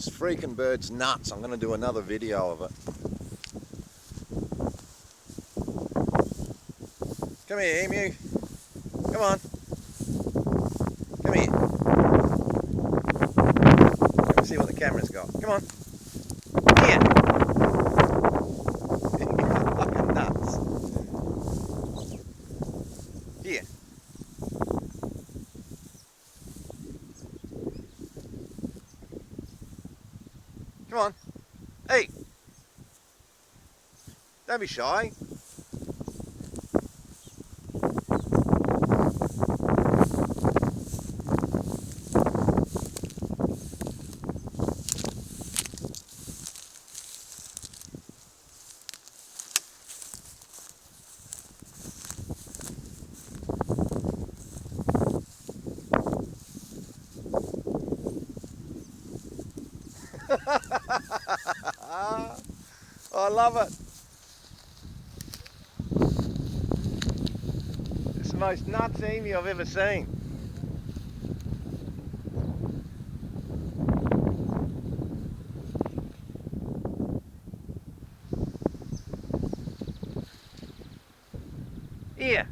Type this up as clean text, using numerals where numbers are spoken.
This freaking bird's nuts. I'm going to do another video of it. Come here, emu. Come on. Come here. Let me see what the camera's got. Come on. Here. You're fucking nuts. Here. Come on. Hey. Don't be shy. I love it. It's the most nuts emu I've ever seen. Here.